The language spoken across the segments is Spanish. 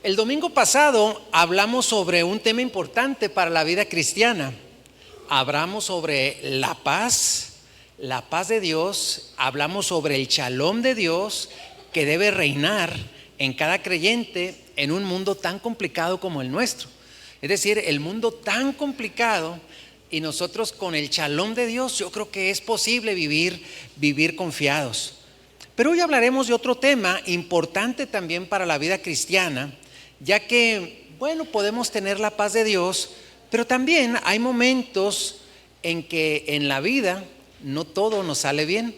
El domingo pasado hablamos sobre un tema importante para la vida cristiana. Hablamos sobre la paz de Dios, hablamos sobre el shalom de Dios que debe reinar en cada creyente en un mundo tan complicado como el nuestro. Es decir, el mundo tan complicado, y nosotros con el shalom de Dios yo creo que es posible vivir confiados. Pero hoy hablaremos de otro tema importante también para la vida cristiana, ya que, podemos tener la paz de Dios, pero también hay momentos en que en la vida no todo nos sale bien.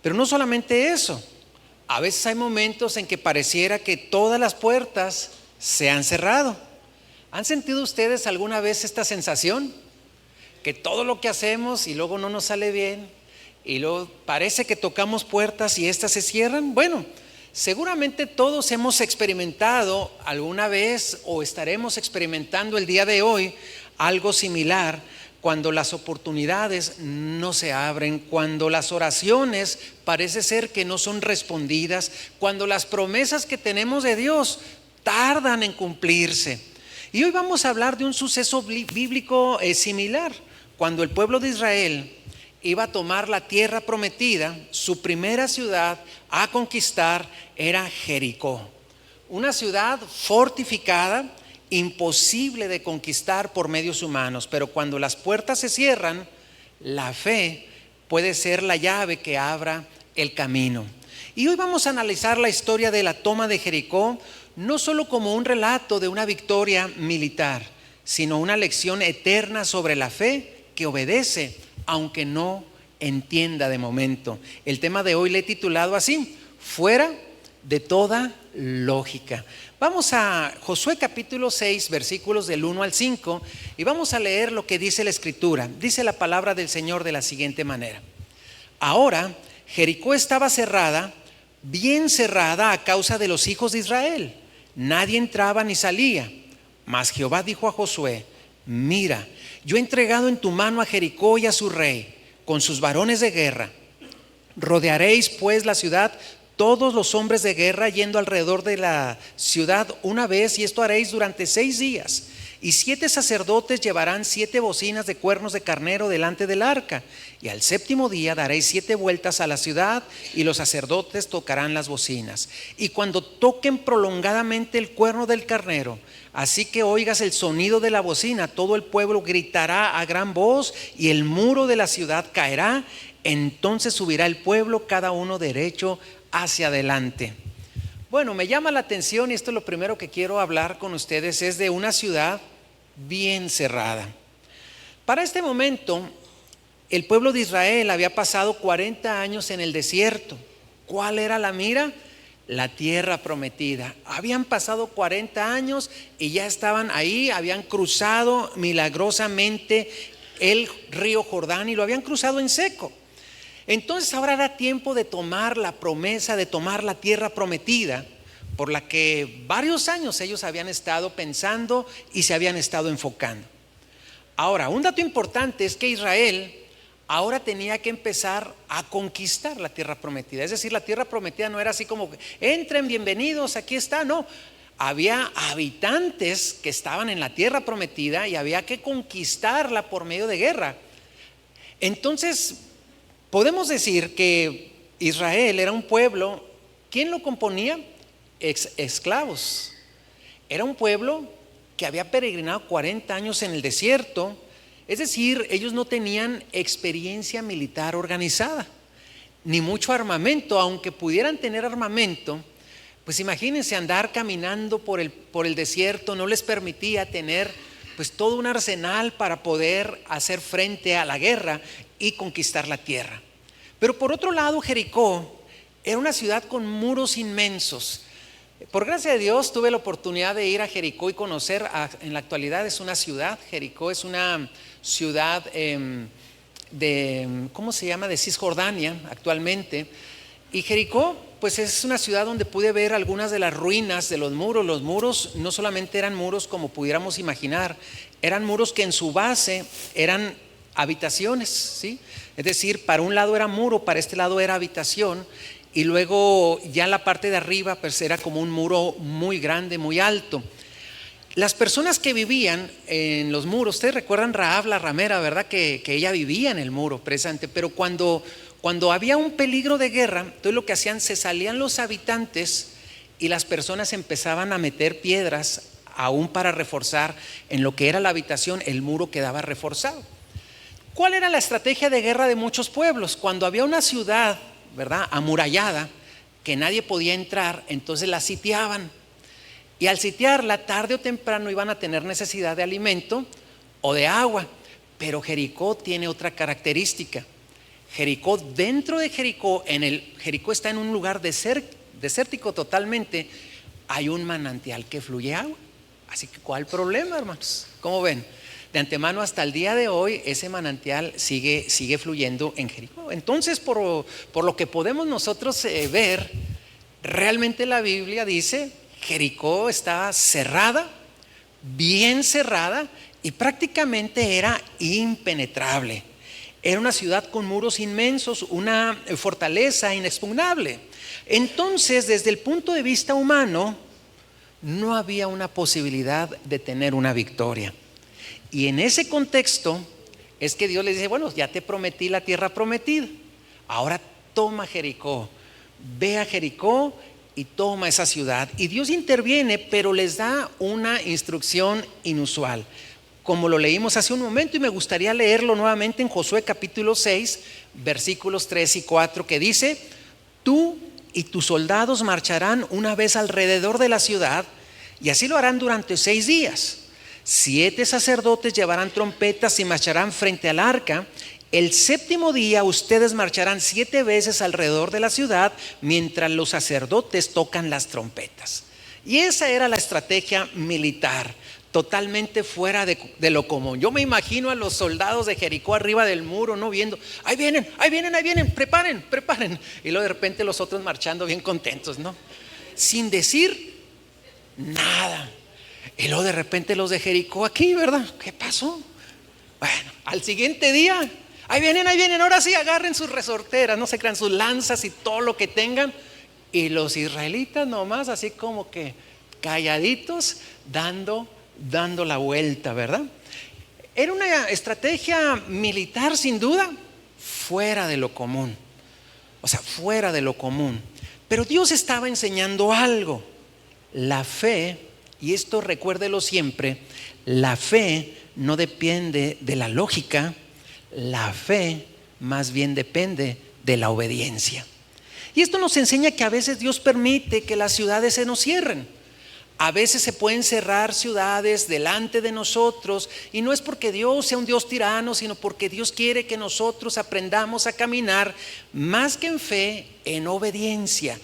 Pero no solamente eso, a veces hay momentos en que pareciera que todas las puertas se han cerrado. ¿Han sentido ustedes alguna vez esta sensación? Que todo lo que hacemos y luego no nos sale bien, y luego parece que tocamos puertas y estas se cierran. Seguramente todos hemos experimentado alguna vez o estaremos experimentando el día de hoy algo similar, cuando las oportunidades no se abren, cuando las oraciones parece ser que no son respondidas, cuando las promesas que tenemos de Dios tardan en cumplirse. Y hoy vamos a hablar de un suceso bíblico similar, cuando el pueblo de Israel iba a tomar la tierra prometida. Su primera ciudad a conquistar era Jericó, una ciudad fortificada, imposible de conquistar por medios humanos. Pero cuando las puertas se cierran, la fe puede ser la llave que abra el camino. Y hoy vamos a analizar la historia de la toma de Jericó, no solo como un relato de una victoria militar, sino una lección eterna sobre la fe que obedece aunque no entienda de momento. El tema de hoy le he titulado así: fuera de toda lógica. Vamos a Josué capítulo 6, versículos del 1 al 5, y vamos a leer lo que dice la escritura. Dice la palabra del Señor de la siguiente manera: ahora Jericó estaba cerrada, bien cerrada, a causa de los hijos de Israel. Nadie entraba ni salía. Mas Jehová dijo a Josué: mira, yo he entregado en tu mano a Jericó y a su rey, con sus varones de guerra. Rodearéis pues la ciudad, todos los hombres de guerra, yendo alrededor de la ciudad una vez, y esto haréis durante 6 días. Y 7 sacerdotes llevarán 7 bocinas de cuernos de carnero delante del arca. Y al 7º día daréis 7 vueltas a la ciudad, y los sacerdotes tocarán las bocinas. Y cuando toquen prolongadamente el cuerno del carnero, así que oigas el sonido de la bocina, todo el pueblo gritará a gran voz, y el muro de la ciudad caerá. Entonces subirá el pueblo, cada uno derecho hacia adelante. Me llama la atención, y esto es lo primero que quiero hablar con ustedes, es de una ciudad bien cerrada. Para este momento, el pueblo de Israel había pasado 40 años en el desierto. ¿Cuál era la mira? La tierra prometida. Habían pasado 40 años y ya estaban ahí, habían cruzado milagrosamente el río Jordán y lo habían cruzado en seco. Entonces ahora era tiempo de tomar la promesa, de tomar la tierra prometida, por la que varios años ellos habían estado pensando y se habían estado enfocando. Ahora, un dato importante es que Israel ahora tenía que empezar a conquistar la tierra prometida. Es decir, la tierra prometida no era así como: entren, bienvenidos, aquí está. No, había habitantes que estaban en la tierra prometida y había que conquistarla por medio de guerra. Entonces, podemos decir que Israel era un pueblo. ¿Quién lo componía? Esclavos. Era un pueblo que había peregrinado 40 años en el desierto. Es decir, ellos no tenían experiencia militar organizada, ni mucho armamento. Aunque pudieran tener armamento, pues imagínense, andar caminando por el desierto no les permitía tener pues todo un arsenal para poder hacer frente a la guerra y conquistar la tierra. Pero por otro lado, Jericó era una ciudad con muros inmensos. Por gracia de Dios tuve la oportunidad de ir a Jericó y conocer, en la actualidad es una ciudad. Jericó es una ciudad de Cisjordania actualmente. Y Jericó pues es una ciudad donde pude ver algunas de las ruinas de los muros. Los muros no solamente eran muros como pudiéramos imaginar, eran muros que en su base eran habitaciones, ¿sí? Es decir, para un lado era muro, para este lado era habitación. y luego ya la parte de arriba pues era como un muro muy grande, muy alto. Las personas que vivían en los muros, ustedes recuerdan Rahab la ramera, ¿verdad? Que ella vivía en el muro precisamente, pero cuando había un peligro de guerra, entonces lo que hacían, se salían los habitantes y las personas empezaban a meter piedras aún para reforzar en lo que era la habitación, el muro quedaba reforzado. ¿Cuál era la estrategia de guerra de muchos pueblos? Cuando había una ciudad, ¿verdad?, amurallada, que nadie podía entrar, entonces la sitiaban. Y al sitiarla, tarde o temprano iban a tener necesidad de alimento o de agua. Pero Jericó tiene otra característica. Jericó, dentro de Jericó, Jericó está en un lugar desértico totalmente, hay un manantial que fluye agua. Así que ¿cuál problema, hermanos? ¿Cómo ven? De antemano hasta el día de hoy ese manantial sigue fluyendo en Jericó. Entonces por lo que podemos nosotros ver, realmente la Biblia dice Jericó está cerrada, bien cerrada, y prácticamente era impenetrable. Era una ciudad con muros inmensos, una fortaleza inexpugnable. Entonces, desde el punto de vista humano, no había una posibilidad de tener una victoria. Y en ese contexto es que Dios les dice, bueno, ya te prometí la tierra prometida, ahora toma Jericó, ve a Jericó y toma esa ciudad. Y Dios interviene, pero les da una instrucción inusual, como lo leímos hace un momento, y me gustaría leerlo nuevamente en Josué capítulo 6, versículos 3 y 4, que dice: tú y tus soldados marcharán una vez alrededor de la ciudad, y así lo harán durante 6 días. 7 sacerdotes llevarán trompetas y marcharán frente al arca. El 7º día ustedes marcharán 7 veces alrededor de la ciudad mientras los sacerdotes tocan las trompetas. Y esa era la estrategia militar, totalmente fuera de lo común. Yo me imagino a los soldados de Jericó arriba del muro, ¿no? Viendo, ahí vienen, preparen. Y luego de repente los otros marchando bien contentos, ¿no? Sin decir nada. Y luego de repente los de Jericó aquí, ¿verdad? ¿Qué pasó? Bueno, al siguiente día, ahí vienen, ahora sí agarren sus resorteras, no se crean, sus lanzas y todo lo que tengan. Y los israelitas nomás así como que calladitos, dando la vuelta, ¿verdad? Era una estrategia militar sin duda, fuera de lo común. O sea, fuera de lo común. Pero Dios estaba enseñando algo. La fe, y esto recuérdelo siempre, la fe no depende de la lógica, la fe más bien depende de la obediencia. Y esto nos enseña que a veces Dios permite que las ciudades se nos cierren. A veces se pueden cerrar ciudades delante de nosotros, y no es porque Dios sea un Dios tirano, sino porque Dios quiere que nosotros aprendamos a caminar más que en fe, en obediencia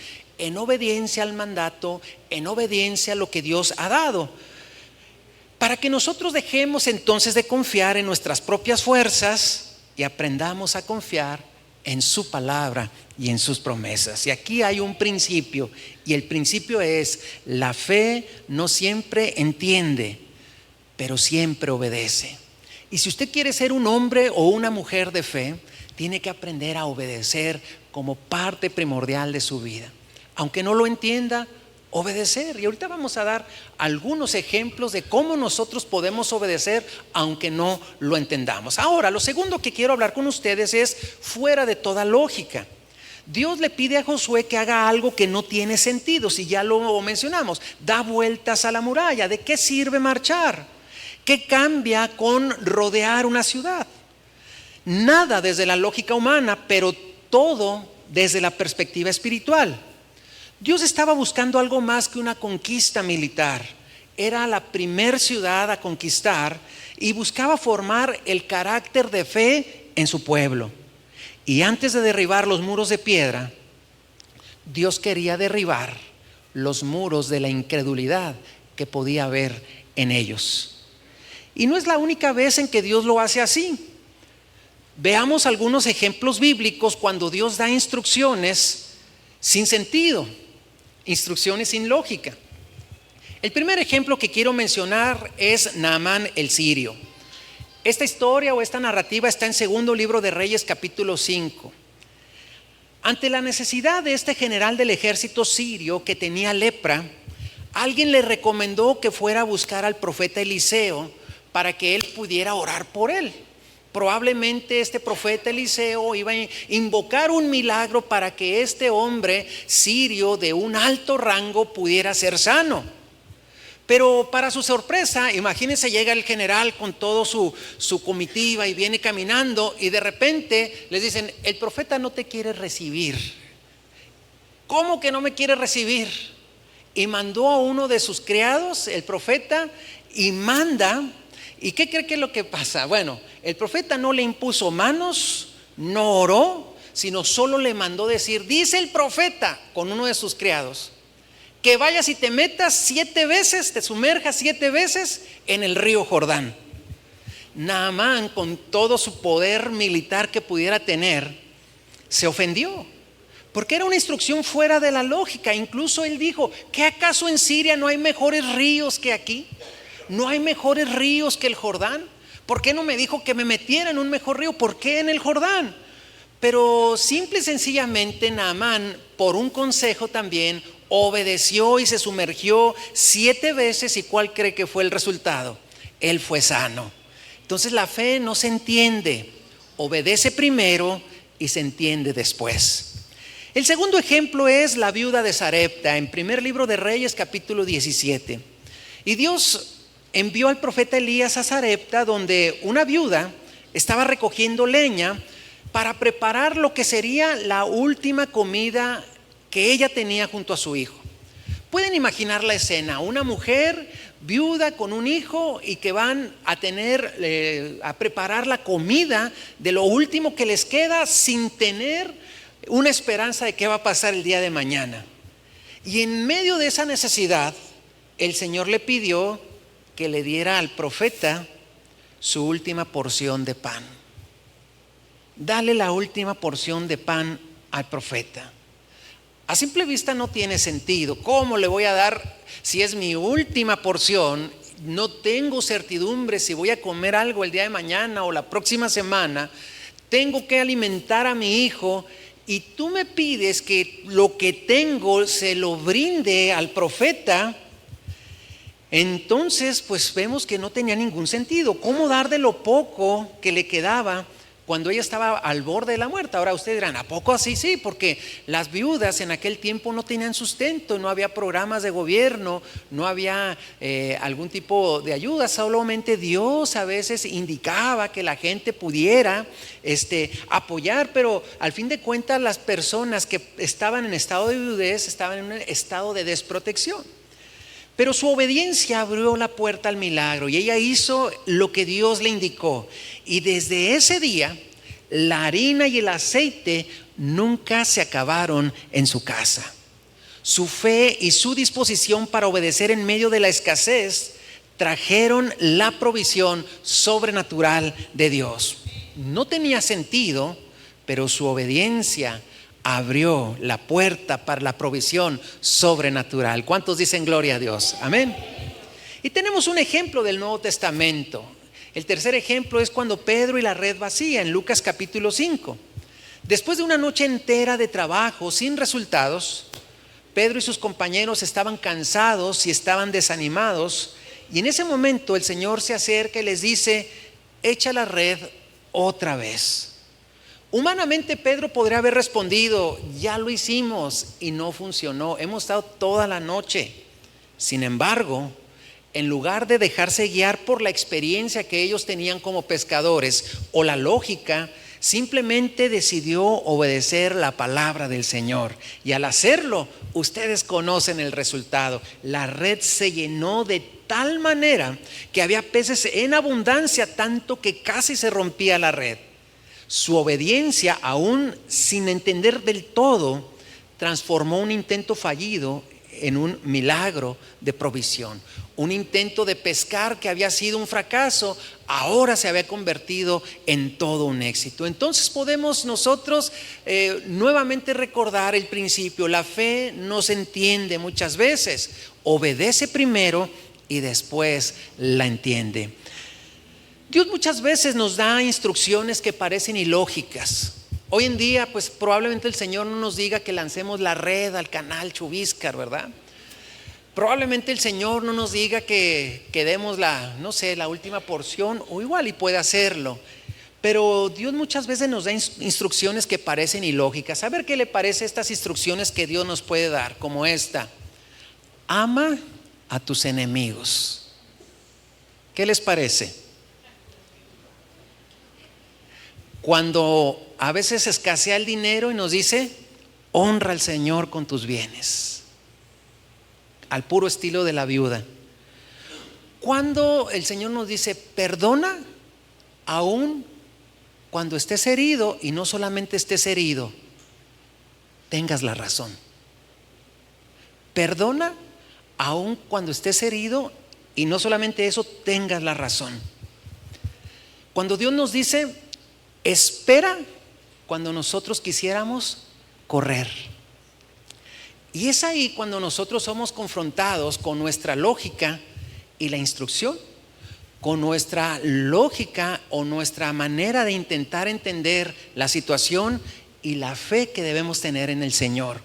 al mandato, en obediencia a lo que Dios ha dado, para que nosotros dejemos entonces de confiar en nuestras propias fuerzas y aprendamos a confiar en su palabra y en sus promesas. Y aquí hay un principio, y el principio es: la fe no siempre entiende, pero siempre obedece. Y si usted quiere ser un hombre o una mujer de fe, tiene que aprender a obedecer como parte primordial de su vida. Aunque no lo entienda, obedecer. Y ahorita vamos a dar algunos ejemplos de cómo nosotros podemos obedecer aunque no lo entendamos. Ahora, lo segundo que quiero hablar con ustedes es fuera de toda lógica. Dios le pide a Josué que haga algo que no tiene sentido, si ya lo mencionamos: da vueltas a la muralla. ¿De qué sirve marchar? ¿Qué cambia con rodear una ciudad? Nada desde la lógica humana, pero todo desde la perspectiva espiritual. Dios estaba buscando algo más que una conquista militar. Era la primer ciudad a conquistar y buscaba formar el carácter de fe en su pueblo. Y antes de derribar los muros de piedra, Dios quería derribar los muros de la incredulidad que podía haber en ellos. Y no es la única vez en que Dios lo hace así. Veamos algunos ejemplos bíblicos cuando Dios da instrucciones sin sentido, instrucciones sin lógica. El primer ejemplo que quiero mencionar es Naamán el sirio. Esta historia o esta narrativa está en 2 libro de Reyes capítulo 5. Ante la necesidad de este general del ejército sirio que tenía lepra, alguien le recomendó que fuera a buscar al profeta Eliseo para que él pudiera orar por él. Probablemente este profeta Eliseo iba a invocar un milagro para que este hombre sirio de un alto rango pudiera ser sano. Pero para su sorpresa, imagínense, llega el general con todo su comitiva y viene caminando y de repente les dicen: el profeta no te quiere recibir. ¿Cómo que no me quiere recibir? Y mandó a uno de sus criados, el profeta, y manda. ¿Y qué cree que es lo que pasa? Bueno, el profeta no le impuso manos, no oró, sino solo le mandó decir: dice el profeta, con uno de sus criados, que vayas y te metas 7 veces, te sumerjas 7 veces en el río Jordán. Naamán, con todo su poder militar que pudiera tener, se ofendió, porque era una instrucción fuera de la lógica. Incluso él dijo: ¿qué acaso en Siria no hay mejores ríos que aquí? ¿No hay mejores ríos que el Jordán? ¿Por qué no me dijo que me metiera en un mejor río? ¿Por qué en el Jordán? Pero simple y sencillamente Naamán, por un consejo también, obedeció y se sumergió 7 veces. ¿Y cuál cree que fue el resultado? Él fue sano. Entonces la fe no se entiende, obedece primero y se entiende después. El segundo ejemplo es la viuda de Sarepta, en primer libro de Reyes, capítulo 17. Y Dios envió al profeta Elías a Sarepta, donde una viuda estaba recogiendo leña para preparar lo que sería la última comida que ella tenía junto a su hijo. Pueden imaginar la escena: una mujer viuda con un hijo y que van a preparar la comida de lo último que les queda, sin tener una esperanza de qué va a pasar el día de mañana. Y en medio de esa necesidad, el Señor le pidió que le diera al profeta su última porción de pan. Dale la última porción de pan al profeta. A simple vista no tiene sentido. ¿Cómo le voy a dar si es mi última porción? No tengo certidumbre si voy a comer algo el día de mañana o la próxima semana. Tengo que alimentar a mi hijo y tú me pides que lo que tengo se lo brinde al profeta. Entonces pues vemos que no tenía ningún sentido. ¿Cómo dar de lo poco que le quedaba cuando ella estaba al borde de la muerte? Ahora ustedes dirán: ¿a poco así? Sí, porque las viudas en aquel tiempo no tenían sustento, no había programas de gobierno, no había algún tipo de ayuda. Solamente Dios a veces indicaba que la gente pudiera apoyar, pero al fin de cuentas las personas que estaban en estado de viudez estaban en un estado de desprotección. Pero su obediencia abrió la puerta al milagro y ella hizo lo que Dios le indicó. Y desde ese día, la harina y el aceite nunca se acabaron en su casa. Su fe y su disposición para obedecer en medio de la escasez trajeron la provisión sobrenatural de Dios. No tenía sentido, pero su obediencia abrió la puerta para la provisión sobrenatural. ¿Cuántos dicen gloria a Dios? Amén. Y tenemos un ejemplo del Nuevo Testamento. El tercer ejemplo es cuando Pedro y la red vacía, en Lucas capítulo 5. Después de una noche entera de trabajo sin resultados, Pedro y sus compañeros estaban cansados y estaban desanimados. Y en ese momento el Señor se acerca y les dice: echa la red otra vez. Humanamente Pedro podría haber respondido: ya lo hicimos y no funcionó, hemos estado toda la noche. Sin embargo, en lugar de dejarse guiar por la experiencia que ellos tenían como pescadores o la lógica, simplemente decidió obedecer la palabra del Señor. Y al hacerlo, ustedes conocen el resultado. La red se llenó de tal manera que había peces en abundancia, tanto que casi se rompía la red. Su obediencia, aún sin entender del todo, transformó un intento fallido en un milagro de provisión. Un intento de pescar que había sido un fracaso, ahora se había convertido en todo un éxito. Entonces podemos nosotros nuevamente recordar el principio: la fe no se entiende muchas veces, obedece primero y después la entiende. Dios muchas veces nos da instrucciones que parecen ilógicas. Hoy en día, pues probablemente el Señor no nos diga que lancemos la red al canal Chubíscar, ¿verdad? Probablemente el Señor no nos diga que demos no sé, la última porción, o igual y puede hacerlo. Pero Dios muchas veces nos da instrucciones que parecen ilógicas. A ver qué le parece estas instrucciones que Dios nos puede dar, como esta: ama a tus enemigos. ¿Qué les parece? Cuando a veces escasea el dinero y nos dice: honra al Señor con tus bienes, al puro estilo de la viuda. Cuando el Señor nos dice: perdona aún cuando estés herido, y no solamente estés herido, tengas la razón. Perdona aún cuando estés herido, y no solamente eso, tengas la razón. Cuando Dios nos dice: espera cuando nosotros quisiéramos correr. Y es ahí cuando nosotros somos confrontados con nuestra lógica y la instrucción, con nuestra lógica o nuestra manera de intentar entender la situación y la fe que debemos tener en el Señor.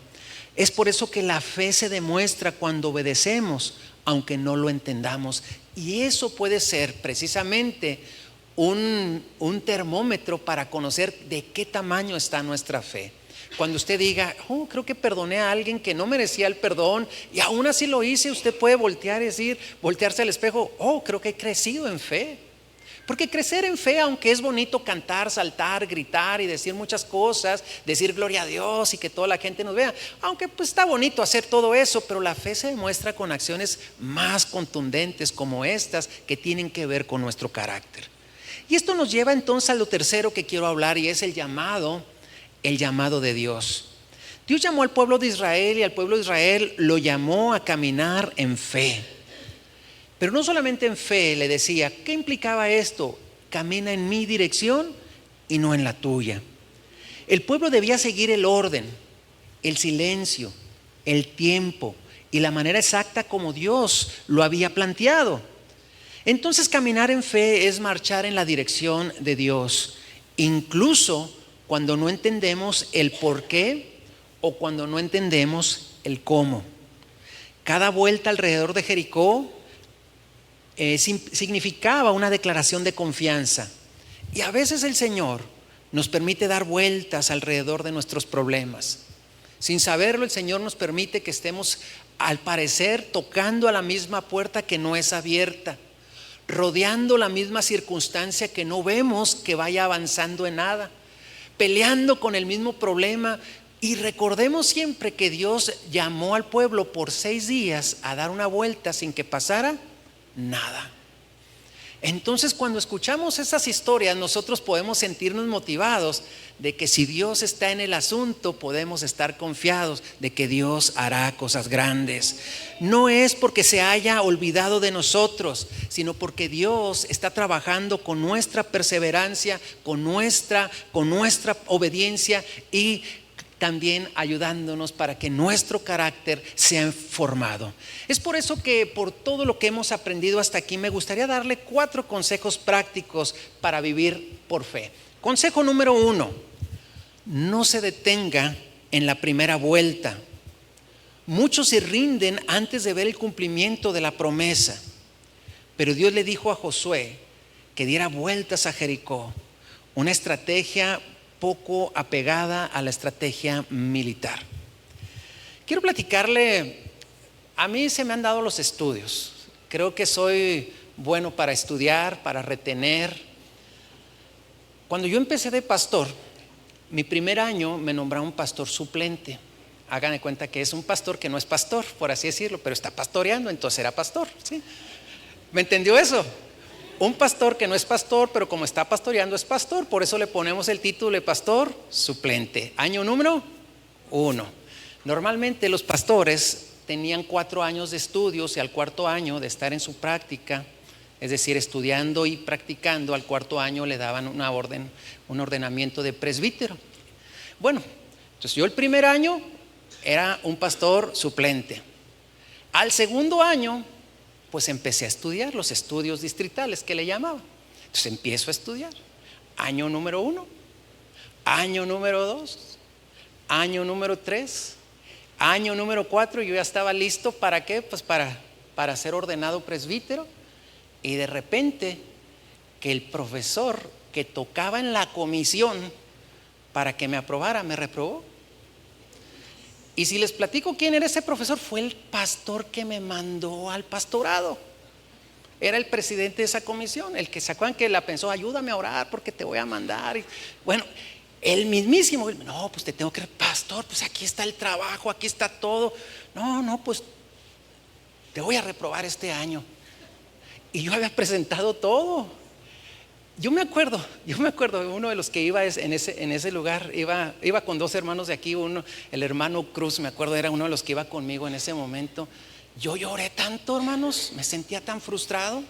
Es por eso que la fe se demuestra cuando obedecemos, aunque no lo entendamos. Y eso puede ser precisamente un termómetro para conocer de qué tamaño está nuestra fe. Cuando usted diga: oh, creo que perdoné a alguien que no merecía el perdón y aún así lo hice, usted puede voltear y decir, voltearse al espejo: oh, creo que he crecido en fe. Porque crecer en fe, aunque es bonito cantar, saltar, gritar y decir muchas cosas, decir gloria a Dios y que toda la gente nos vea, aunque pues está bonito hacer todo eso, pero la fe se demuestra con acciones más contundentes como estas, que tienen que ver con nuestro carácter. Y esto nos lleva entonces a lo tercero que quiero hablar, y es el llamado de Dios. Dios llamó al pueblo de Israel, y al pueblo de Israel lo llamó a caminar en fe. Pero no solamente en fe, le decía, ¿qué implicaba esto? Camina en mi dirección y no en la tuya. El pueblo debía seguir el orden, el silencio, el tiempo y la manera exacta como Dios lo había planteado. Entonces, caminar en fe es marchar en la dirección de Dios, incluso cuando no entendemos el por qué o cuando no entendemos el cómo. Cada vuelta alrededor de Jericó significaba una declaración de confianza. Y a veces el Señor nos permite dar vueltas alrededor de nuestros problemas. Sin saberlo, el Señor nos permite que estemos, al parecer, tocando a la misma puerta que no es abierta, rodeando la misma circunstancia que no vemos que vaya avanzando en nada, peleando con el mismo problema. Y recordemos siempre que Dios llamó al pueblo por 6 días a dar una vuelta sin que pasara nada. Entonces, cuando escuchamos esas historias, nosotros podemos sentirnos motivados de que si Dios está en el asunto, podemos estar confiados de que Dios hará cosas grandes. No es porque se haya olvidado de nosotros, sino porque Dios está trabajando con nuestra perseverancia, con nuestra obediencia, y también ayudándonos para que nuestro carácter sea formado. Es por eso que, por todo lo que hemos aprendido hasta aquí, me gustaría darle 4 consejos prácticos para vivir por fe. Consejo número 1: no se detenga en la primera vuelta. Muchos se rinden antes de ver el cumplimiento de la promesa, pero Dios le dijo a Josué que diera vueltas a Jericó, una estrategia poco apegada a la estrategia militar. Quiero platicarle, a mí se me han dado los estudios, creo que soy bueno para estudiar, para retener. Cuando yo empecé de pastor, mi primer año me nombraron pastor suplente. Hagan de cuenta que es un pastor que no es pastor, por así decirlo, pero está pastoreando, entonces era pastor, ¿sí? ¿Me entendió eso? Un pastor que no es pastor, pero como está pastoreando es pastor, por eso le ponemos el título de pastor suplente. Año número 1. Normalmente los pastores tenían 4 años de estudios, y al 4.º año de estar en su práctica, es decir, estudiando y practicando, al 4.º año le daban un ordenamiento de presbítero. Bueno, entonces yo el primer año era un pastor suplente. Al 2.º año, pues empecé a estudiar los estudios distritales que le llamaban. Entonces empiezo a estudiar. Año número 1. Año número 2, año número 3, año número 4, yo ya estaba listo. ¿Para qué? Pues para ser ordenado presbítero. Y de repente que el profesor que tocaba en la comisión para que me aprobara, me reprobó. Y si les platico quién era ese profesor, fue el pastor que me mandó al pastorado. Era el presidente de esa comisión, el que se acuerdan que la pensó, ayúdame a orar porque te voy a mandar. Y, bueno, el mismísimo, no, pues te tengo que, pastor, pues aquí está el trabajo, aquí está todo. No, pues te voy a reprobar este año. Y yo había presentado todo. Yo me acuerdo, uno de los que iba en ese lugar, iba con dos hermanos de aquí, el hermano Cruz, me acuerdo, era uno de los que iba conmigo en ese momento. Yo lloré tanto, hermanos, me sentía tan frustrado.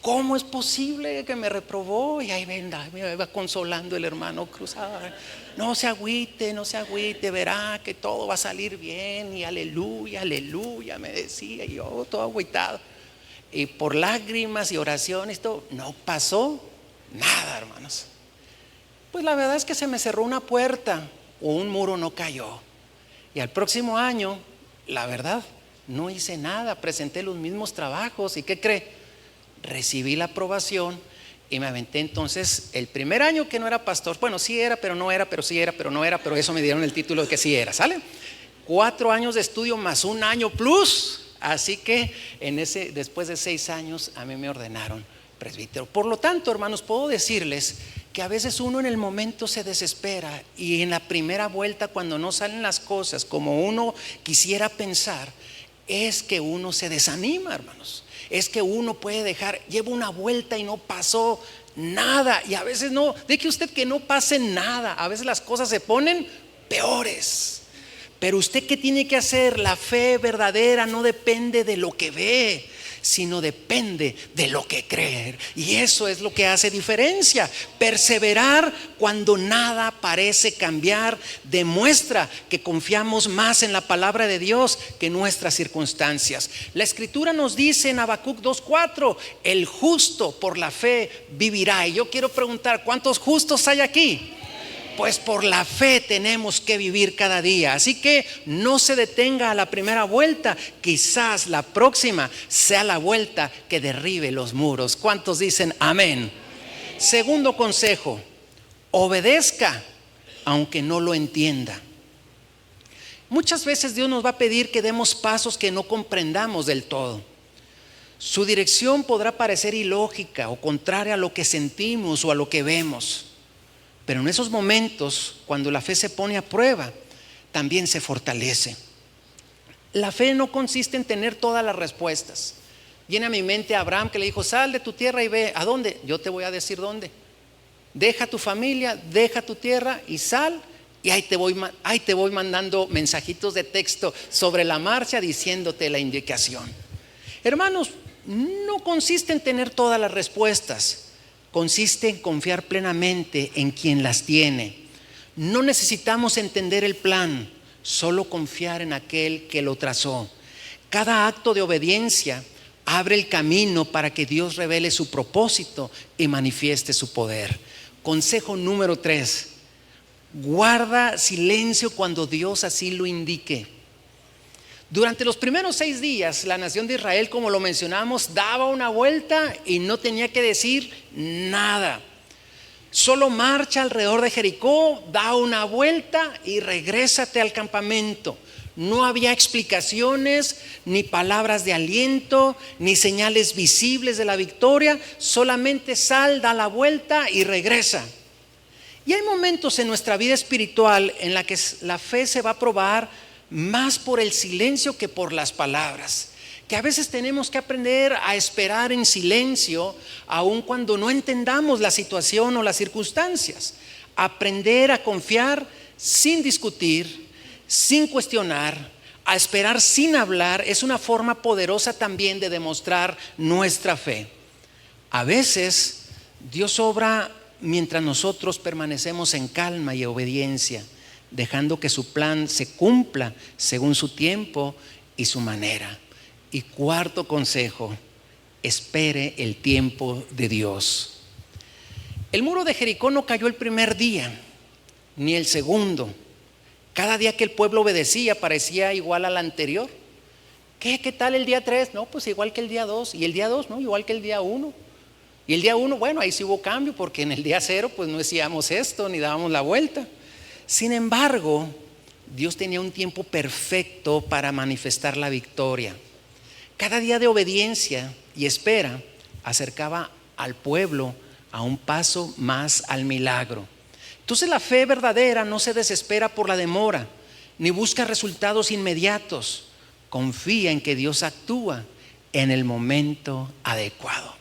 ¿Cómo es posible que me reprobó? Y ahí me iba consolando el hermano Cruz. No se agüite, verá que todo va a salir bien. Y aleluya, aleluya, me decía, y yo todo agüitado. Y por lágrimas y oraciones, todo, no pasó nada, hermanos. Pues la verdad es que se me cerró una puerta o un muro no cayó. Y al próximo año, la verdad, no hice nada, presenté los mismos trabajos. ¿Y qué cree? Recibí la aprobación y me aventé entonces el primer año que no era pastor. Bueno, sí era, pero no era, pero sí era, pero no era, pero eso me dieron el título de que sí era, ¿sale? 4 años de estudio más un año plus. Así que después de 6 años a mí me ordenaron presbítero. Por lo tanto, hermanos, puedo decirles que a veces uno en el momento se desespera y en la primera vuelta, cuando no salen las cosas como uno quisiera pensar, es que uno se desanima, hermanos. Es que uno puede lleva una vuelta y no pasó nada. Y a veces no, deje usted que no pase nada. A veces las cosas se ponen peores. Pero usted, ¿qué tiene que hacer? La fe verdadera no depende de lo que ve, sino depende de lo que cree. Y eso es lo que hace diferencia. Perseverar cuando nada parece cambiar demuestra que confiamos más en la palabra de Dios que en nuestras circunstancias. La escritura nos dice en Habacuc 2:4, el justo por la fe vivirá. Y yo quiero preguntar, ¿cuántos justos hay aquí? Pues por la fe tenemos que vivir cada día. Así que no se detenga a la primera vuelta. Quizás la próxima sea la vuelta que derribe los muros. ¿Cuántos dicen amén? Segundo consejo, obedezca aunque no lo entienda. Muchas veces Dios nos va a pedir que demos pasos que no comprendamos del todo. Su dirección podrá parecer ilógica o contraria a lo que sentimos o a lo que vemos. Pero en esos momentos, cuando la fe se pone a prueba, también se fortalece. La fe no consiste en tener todas las respuestas. Viene a mi mente Abraham, que le dijo, sal de tu tierra y ve. ¿A dónde? Yo te voy a decir dónde. Deja tu familia, deja tu tierra y sal. Y ahí te voy mandando mensajitos de texto sobre la marcha diciéndote la indicación. Hermanos, no consiste en tener todas las respuestas. Consiste en confiar plenamente en quien las tiene. No necesitamos entender el plan, solo confiar en aquel que lo trazó. Cada acto de obediencia abre el camino para que Dios revele su propósito y manifieste su poder. Consejo número 3: guarda silencio cuando Dios así lo indique. Durante los primeros 6 días, la nación de Israel, como lo mencionamos, daba una vuelta y no tenía que decir nada. Solo marcha alrededor de Jericó, da una vuelta y regrésate al campamento. No había explicaciones, ni palabras de aliento, ni señales visibles de la victoria. Solamente sal, da la vuelta y regresa. Y hay momentos en nuestra vida espiritual en la que la fe se va a probar más por el silencio que por las palabras, que a veces tenemos que aprender a esperar en silencio aun cuando no entendamos la situación o las circunstancias. Aprender a confiar sin discutir, sin cuestionar, a esperar sin hablar, es una forma poderosa también de demostrar nuestra fe. A veces Dios obra mientras nosotros permanecemos en calma y obediencia, dejando que su plan se cumpla según su tiempo y su manera. Y cuarto consejo, espere el tiempo de Dios. El muro de Jericó no cayó el primer día, ni el segundo. Cada día que el pueblo obedecía parecía igual al anterior. ¿Qué tal el día 3? No, pues igual que el día 2. Y el día 2, no, igual que el día 1. Y el día 1, bueno, ahí sí hubo cambio, porque en el día 0 pues no hacíamos esto, ni dábamos la vuelta. Sin embargo, Dios tenía un tiempo perfecto para manifestar la victoria. Cada día de obediencia y espera acercaba al pueblo a un paso más al milagro. Entonces la fe verdadera no se desespera por la demora, ni busca resultados inmediatos. Confía en que Dios actúa en el momento adecuado.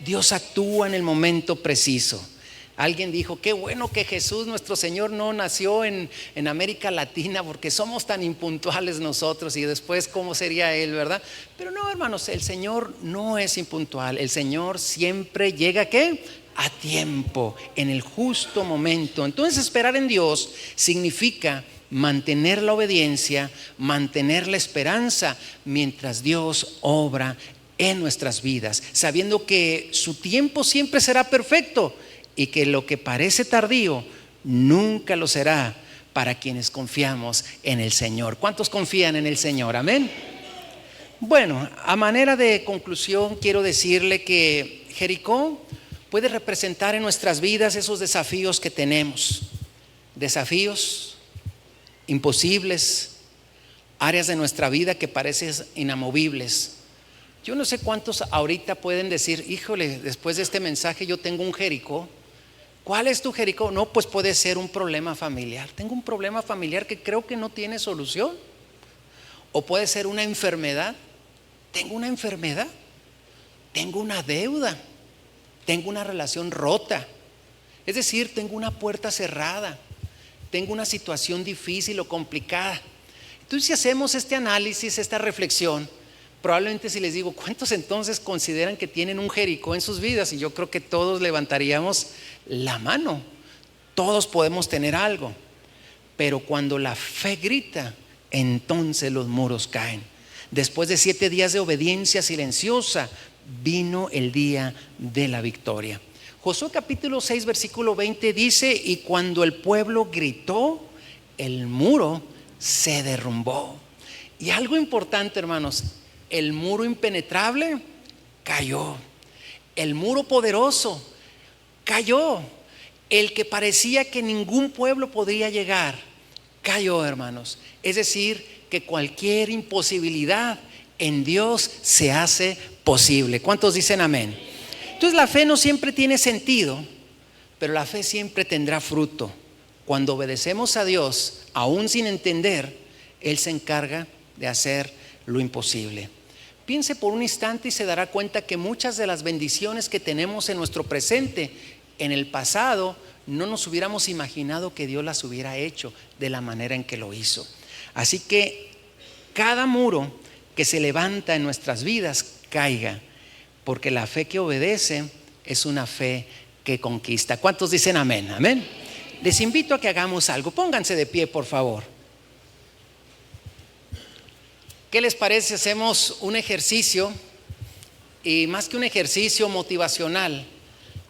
Dios actúa en el momento preciso. Alguien dijo, qué bueno que Jesús nuestro Señor no nació en América Latina, porque somos tan impuntuales nosotros, y después cómo sería Él, ¿verdad? Pero no, hermanos, el Señor no es impuntual. El Señor siempre llega, ¿qué? A tiempo, en el justo momento. Entonces esperar en Dios significa mantener la obediencia, mantener la esperanza mientras Dios obra en nuestras vidas, sabiendo que su tiempo siempre será perfecto y que lo que parece tardío nunca lo será para quienes confiamos en el Señor. ¿Cuántos confían en el Señor? Amén. Bueno, a manera de conclusión quiero decirle que Jericó puede representar en nuestras vidas esos desafíos que tenemos, desafíos imposibles, áreas de nuestra vida que parecen inamovibles. Yo no sé cuántos ahorita pueden decir, híjole, después de este mensaje yo tengo un Jericó. ¿Cuál es tu Jericó? No, pues puede ser un problema familiar. Tengo un problema familiar que creo que no tiene solución. O puede ser una enfermedad. Tengo una enfermedad. Tengo una deuda. Tengo una relación rota. Es decir, tengo una puerta cerrada. Tengo una situación difícil o complicada. Entonces, si hacemos este análisis, esta reflexión, probablemente si les digo, ¿cuántos entonces consideran que tienen un Jericó en sus vidas? Y yo creo que todos levantaríamos la mano. Todos podemos tener algo. Pero cuando la fe grita, entonces los muros caen. Después de 7 días de obediencia silenciosa, vino el día de la victoria. Josué capítulo 6 versículo 20 dice, y cuando el pueblo gritó, el muro se derrumbó. Y algo importante, hermanos, el muro impenetrable cayó. El muro poderoso cayó. El que parecía que ningún pueblo podría llegar, cayó, hermanos. Es decir, que cualquier imposibilidad en Dios se hace posible. ¿Cuántos dicen amén? Entonces la fe no siempre tiene sentido, pero la fe siempre tendrá fruto. Cuando obedecemos a Dios, aún sin entender, Él se encarga de hacer lo imposible. Piense por un instante y se dará cuenta que muchas de las bendiciones que tenemos en nuestro presente, en el pasado, no nos hubiéramos imaginado que Dios las hubiera hecho de la manera en que lo hizo. Así que cada muro que se levanta en nuestras vidas caiga, porque la fe que obedece es una fe que conquista. ¿Cuántos dicen amén? Amén. Les invito a que hagamos algo. Pónganse de pie, por favor. ¿Qué les parece si hacemos un ejercicio? Y más que un ejercicio motivacional,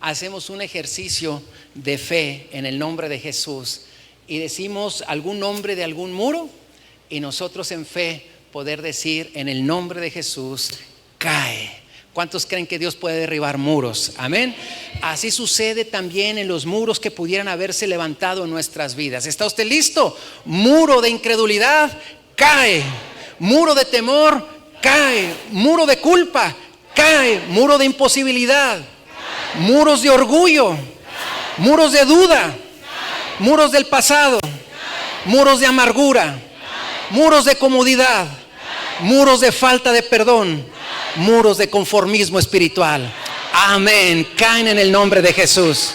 hacemos un ejercicio de fe en el nombre de Jesús. Y decimos algún nombre de algún muro, y nosotros en fe poder decir en el nombre de Jesús, cae. ¿Cuántos creen que Dios puede derribar muros? Amén. Así sucede también en los muros que pudieran haberse levantado en nuestras vidas. ¿Está usted listo? Muro de incredulidad, cae. Muro de temor, cae. Muro de culpa, cae. Muro de imposibilidad, muros de orgullo, muros de duda, muros del pasado, muros de amargura, muros de comodidad, muros de falta de perdón, muros de conformismo espiritual. Amén. Caen en el nombre de Jesús.